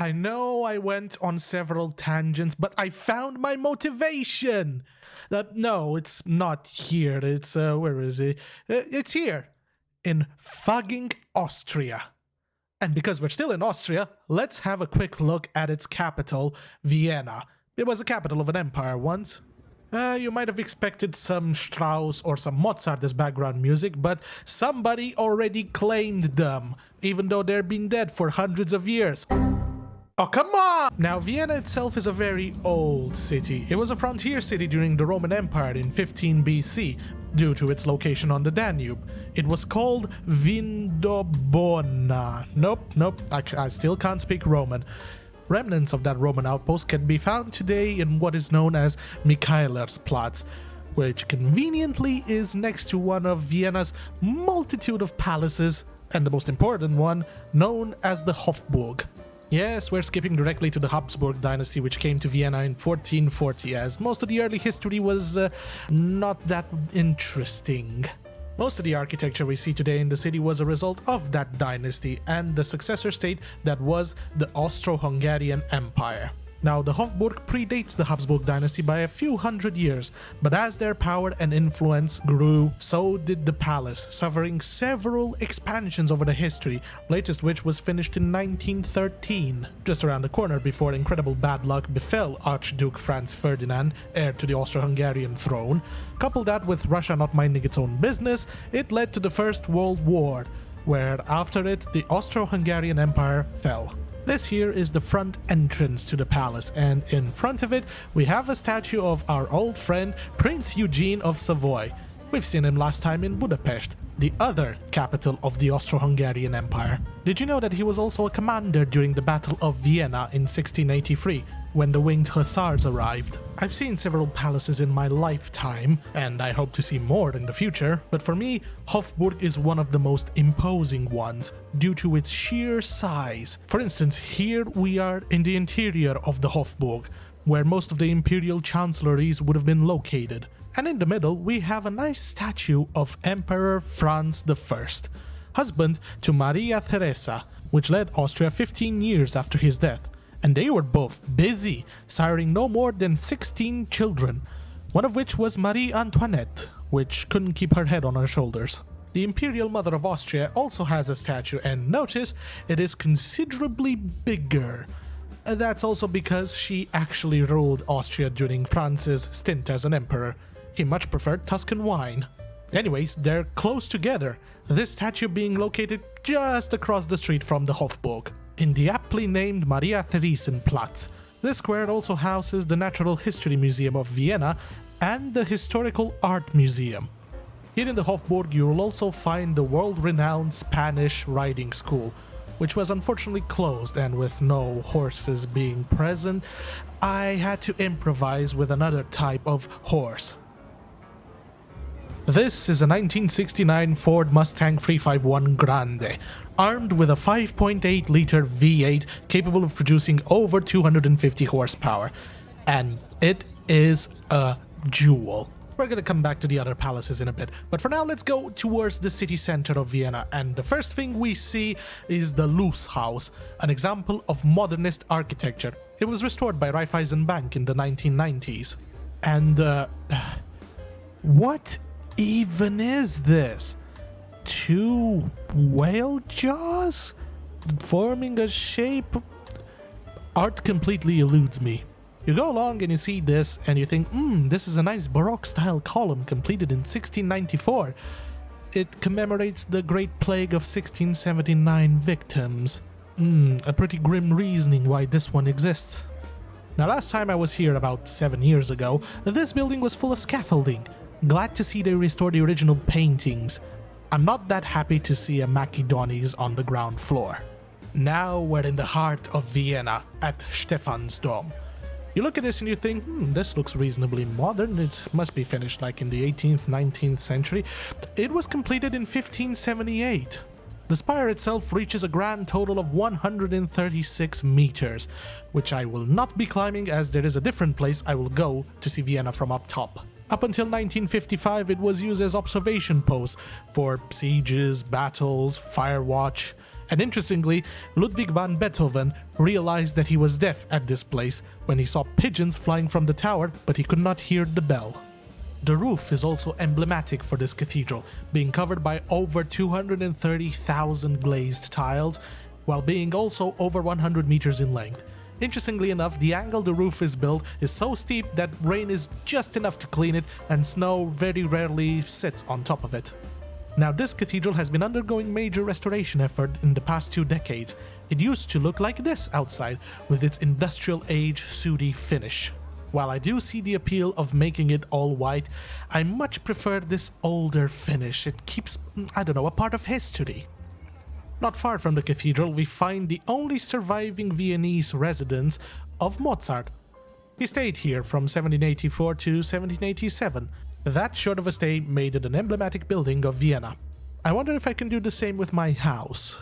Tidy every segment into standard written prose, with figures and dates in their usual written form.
I know I went on several tangents, but I found my motivation. No, it's not here. It's, where is it? It's here, in fucking Austria. And because we're still in Austria, let's have a quick look at its capital, Vienna. It was the capital of an empire once. You might have expected some Strauss or some Mozart as background music, but somebody already claimed them, even though they've been dead for hundreds of years. Oh, come on! Now, Vienna itself is a very old city. It was a frontier city during the Roman Empire in 15 BC, due to its location on the Danube. It was called Vindobona. Nope, I still can't speak Roman. Remnants of that Roman outpost can be found today in what is known as Michaelersplatz, which conveniently is next to one of Vienna's multitude of palaces, and the most important one, known as the Hofburg. Yes, we're skipping directly to the Habsburg dynasty, which came to Vienna in 1440, as most of the early history was not that interesting. Most of the architecture we see today in the city was a result of that dynasty and the successor state that was the Austro-Hungarian Empire. Now, the Hofburg predates the Habsburg dynasty by a few hundred years, but as their power and influence grew, so did the palace, suffering several expansions over the history, latest which was finished in 1913, just around the corner before incredible bad luck befell Archduke Franz Ferdinand, heir to the Austro-Hungarian throne. Couple that with Russia not minding its own business, it led to the First World War, where after it, the Austro-Hungarian Empire fell. This here is the front entrance to the palace, and in front of it we have a statue of our old friend Prince Eugene of Savoy. We've seen him last time in Budapest, the other capital of the Austro-Hungarian Empire. Did you know that he was also a commander during the Battle of Vienna in 1683, when the winged hussars arrived? I've seen several palaces in my lifetime, and I hope to see more in the future, but for me, Hofburg is one of the most imposing ones, due to its sheer size. For instance, here we are in the interior of the Hofburg, where most of the imperial chancelleries would have been located. And in the middle, we have a nice statue of Emperor Franz I, husband to Maria Theresa, which led Austria 15 years after his death. And they were both busy, siring no more than 16 children, one of which was Marie Antoinette, which couldn't keep her head on her shoulders. The Imperial Mother of Austria also has a statue, and notice it is considerably bigger. That's also because she actually ruled Austria during Franz's stint as an emperor. He much preferred Tuscan wine. Anyways, they're close together, this statue being located just across the street from the Hofburg, in the aptly named Maria Theresienplatz. This square also houses the Natural History Museum of Vienna and the Historical Art Museum. Here in the Hofburg you will also find the world-renowned Spanish riding school, which was unfortunately closed, and with no horses being present, I had to improvise with another type of horse. This is a 1969 Ford Mustang 351 Grande, armed with a 5.8-liter V8 capable of producing over 250 horsepower, and it is a jewel. We're gonna come back to the other palaces in a bit, but for now let's go towards the city center of Vienna, and the first thing we see is the Lusthaus, an example of modernist architecture. It was restored by Raiffeisen Bank in the 1990s. And what even is this? Two whale jaws forming a shape? Art completely eludes me. You go along and you see this and you think, this is a nice Baroque style column completed in 1694. It commemorates the Great Plague of 1679 victims. A pretty grim reasoning why this one exists. Now, last time I was here about 7 years ago, this building was full of scaffolding. Glad to see they restored the original paintings. I'm not that happy to see a Macedonies on the ground floor. Now we're in the heart of Vienna, at Stephansdom. You look at this and you think, this looks reasonably modern, it must be finished like in the 18th, 19th century. It was completed in 1578. The spire itself reaches a grand total of 136 meters, which I will not be climbing as there is a different place I will go to see Vienna from up top. Up until 1955, it was used as observation post for sieges, battles, fire watch, And interestingly, Ludwig van Beethoven realized that he was deaf at this place when he saw pigeons flying from the tower, but he could not hear the bell. The roof is also emblematic for this cathedral, being covered by over 230,000 glazed tiles, while being also over 100 meters in length. Interestingly enough, the angle the roof is built is so steep that rain is just enough to clean it, and snow very rarely sits on top of it. Now, this cathedral has been undergoing major restoration effort in the past 2 decades. It used to look like this outside, with its industrial age sooty finish. While I do see the appeal of making it all white, I much prefer this older finish. It keeps, a part of history. Not far from the cathedral, we find the only surviving Viennese residence of Mozart. He stayed here from 1784 to 1787. That short of a stay made it an emblematic building of Vienna. I wonder if I can do the same with my house.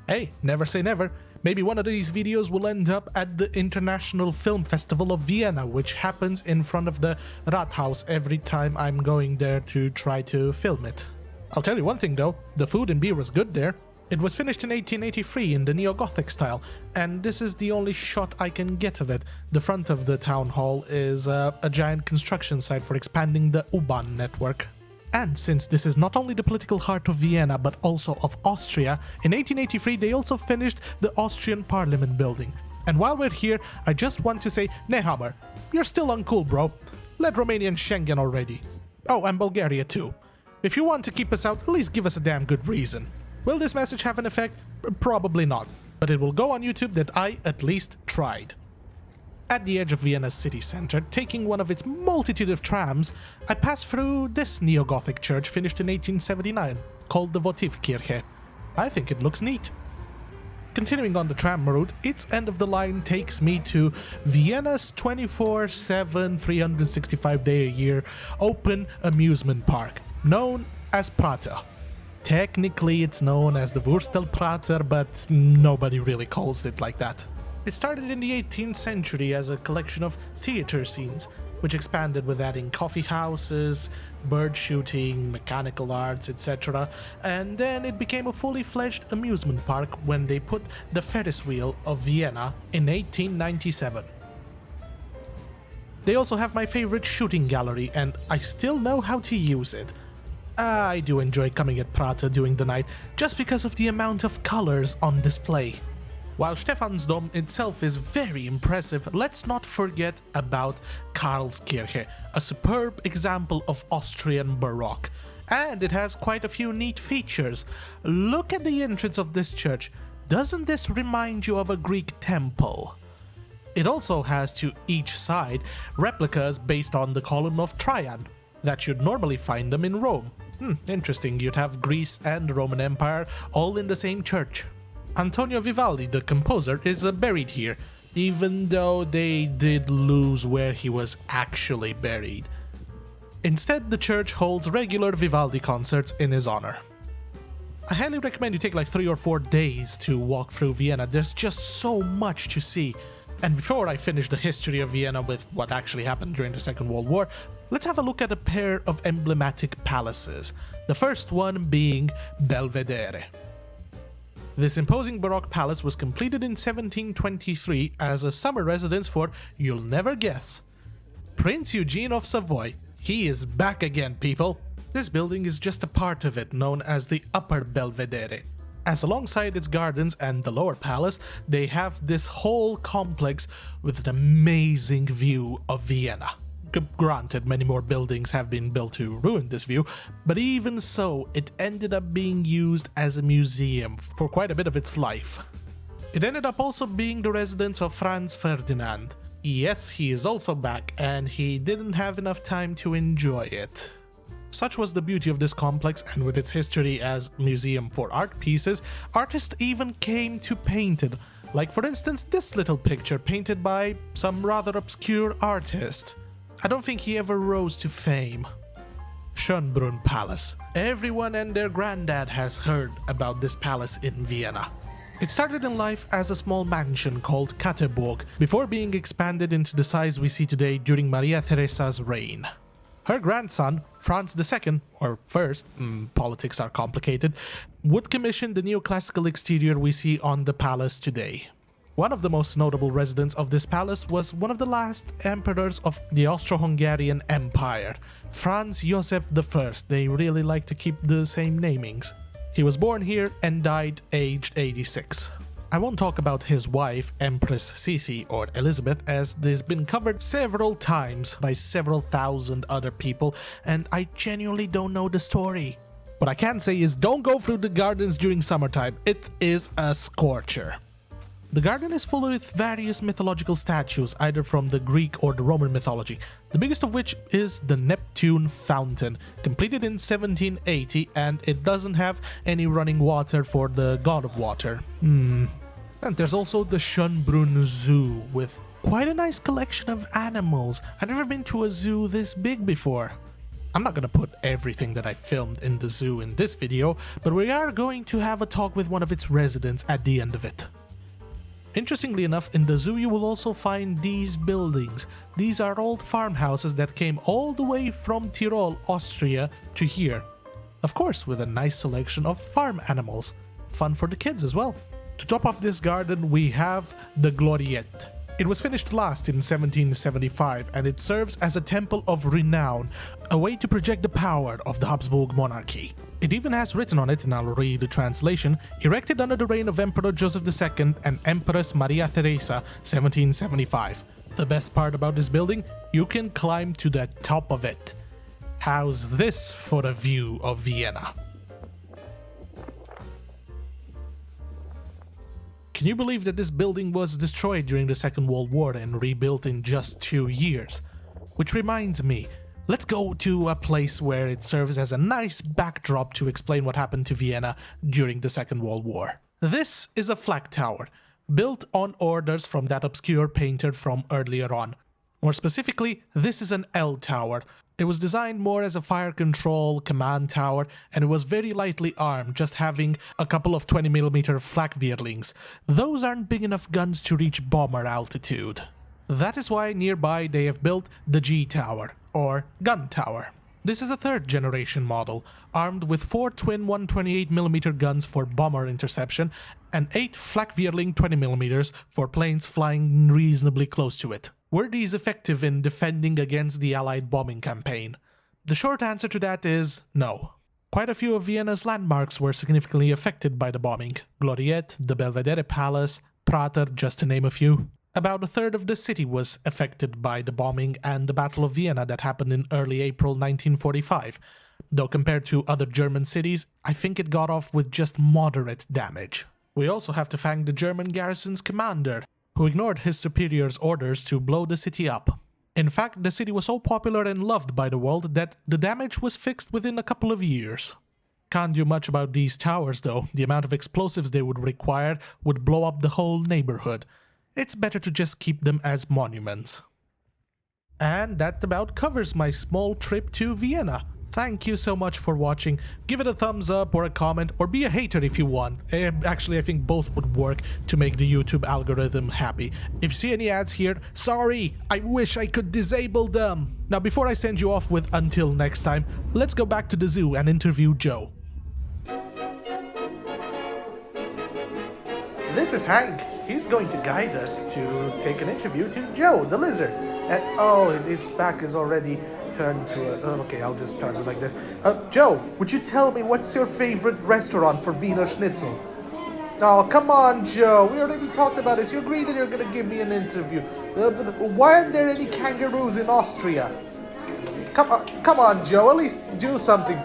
Hey, never say never. Maybe one of these videos will end up at the International Film Festival of Vienna, which happens in front of the Rathaus every time I'm going there to try to film it. I'll tell you one thing though, the food and beer was good there. It was finished in 1883 in the neo-Gothic style, and this is the only shot I can get of it. The front of the town hall is a giant construction site for expanding the U-Bahn network. And since this is not only the political heart of Vienna but also of Austria, in 1883 they also finished the Austrian Parliament building. And while we're here, I just want to say, Nehammer, you're still uncool, bro. Let Romania and Schengen already. Oh, and Bulgaria too. If you want to keep us out, at least give us a damn good reason. Will this message have an effect? Probably not, but it will go on YouTube that I at least tried. At the edge of Vienna's city center, taking one of its multitude of trams, I passed through this neo-Gothic church finished in 1879, called the Votivkirche. I think it looks neat. Continuing on the tram route, its end of the line takes me to Vienna's 24/7, 365-day-a-year open amusement park, known as Prater. Technically, it's known as the Wurstelprater, but nobody really calls it like that. It started in the 18th century as a collection of theater scenes, which expanded with adding coffee houses, bird shooting, mechanical arts, etc. And then it became a fully fledged amusement park when they put the Ferris wheel of Vienna in 1897. They also have my favorite shooting gallery, and I still know how to use it. I do enjoy coming at Prater during the night, just because of the amount of colors on display. While Stephansdom itself is very impressive, let's not forget about Karlskirche, a superb example of Austrian Baroque. And it has quite a few neat features. Look at the entrance of this church. Doesn't this remind you of a Greek temple? It also has to each side replicas based on the column of Trajan, that you'd normally find them in Rome. Interesting, you'd have Greece and the Roman Empire all in the same church. Antonio Vivaldi, the composer, is buried here, even though they did lose where he was actually buried. Instead, the church holds regular Vivaldi concerts in his honor. I highly recommend you take like 3 or 4 days to walk through Vienna. There's just so much to see. And before I finish the history of Vienna with what actually happened during the Second World War, let's have a look at a pair of emblematic palaces. The first one being Belvedere. This imposing Baroque palace was completed in 1723 as a summer residence for, you'll never guess, Prince Eugene of Savoy. He is back again, people! This building is just a part of it, known as the Upper Belvedere. As alongside its gardens and the lower palace, they have this whole complex with an amazing view of Vienna. Granted, many more buildings have been built to ruin this view, but even so, it ended up being used as a museum for quite a bit of its life. It ended up also being the residence of Franz Ferdinand. Yes, he is also back, and he didn't have enough time to enjoy it. Such was the beauty of this complex, and with its history as museum for art pieces, artists even came to paint it, like for instance this little picture painted by some rather obscure artist. I don't think he ever rose to fame. Schönbrunn Palace. Everyone and their granddad has heard about this palace in Vienna. It started in life as a small mansion called Katerburg, before being expanded into the size we see today during Maria Theresa's reign. Her grandson, Franz II, or first, politics are complicated, would commission the neoclassical exterior we see on the palace today. One of the most notable residents of this palace was one of the last emperors of the Austro-Hungarian Empire, Franz Joseph I. They really like to keep the same namings. He was born here and died aged 86. I won't talk about his wife, Empress Sisi or Elizabeth, as this has been covered several times by several thousand other people, and I genuinely don't know the story. What I can say is don't go through the gardens during summertime, it is a scorcher. The garden is full with various mythological statues, either from the Greek or the Roman mythology, the biggest of which is the Neptune Fountain, completed in 1780, and it doesn't have any running water for the god of water. And there's also the Schönbrunn Zoo, with quite a nice collection of animals. I've never been to a zoo this big before. I'm not gonna put everything that I filmed in the zoo in this video, but we are going to have a talk with one of its residents at the end of it. Interestingly enough, in the zoo you will also find these buildings. These are old farmhouses that came all the way from Tyrol, Austria to here. Of course, with a nice selection of farm animals. Fun for the kids as well. To top off this garden we have the Gloriette. It was finished last in 1775 and it serves as a temple of renown, a way to project the power of the Habsburg monarchy. It even has written on it, and I'll read the translation, erected under the reign of Emperor Joseph II and Empress Maria Theresa, 1775. The best part about this building? You can climb to the top of it. How's this for a view of Vienna? Can you believe that this building was destroyed during the Second World War and rebuilt in just 2 years? Which reminds me, let's go to a place where it serves as a nice backdrop to explain what happened to Vienna during the Second World War. This is a flag tower, built on orders from that obscure painter from earlier on. More specifically, this is an L tower. It was designed more as a fire control command tower, and it was very lightly armed, just having a couple of 20mm flak-vierlings. Those aren't big enough guns to reach bomber altitude. That is why nearby they have built the G tower, or gun tower. This is a third generation model, armed with 4 twin 128mm guns for bomber interception and 8 flak-vierling 20mm for planes flying reasonably close to it. Were these effective in defending against the Allied bombing campaign? The short answer to that is no. Quite a few of Vienna's landmarks were significantly affected by the bombing. Gloriette, the Belvedere Palace, Prater, just to name a few. About a third of the city was affected by the bombing and the Battle of Vienna that happened in early April 1945. Though compared to other German cities, I think it got off with just moderate damage. We also have to thank the German garrison's commander, who ignored his superior's orders to blow the city up. In fact, the city was so popular and loved by the world that the damage was fixed within a couple of years. Can't do much about these towers though. The amount of explosives they would require would blow up the whole neighborhood. It's better to just keep them as monuments. And that about covers my small trip to Vienna. Thank you so much for watching. Give it a thumbs up or a comment, or be a hater if you want. Actually, I think both would work to make the YouTube algorithm happy. If you see any ads here, sorry, I wish I could disable them. Now, before I send you off with until next time, let's go back to the zoo and interview Joe. This is Hank. He's going to guide us to take an interview to Joe, the lizard. And oh, his back is already turned to a... okay, I'll just start it like this. Joe, would you tell me what's your favorite restaurant for Wiener Schnitzel? Oh, come on, Joe. We already talked about this. You agreed that you're going to give me an interview. Why aren't there any kangaroos in Austria? Come on, Joe. At least do something.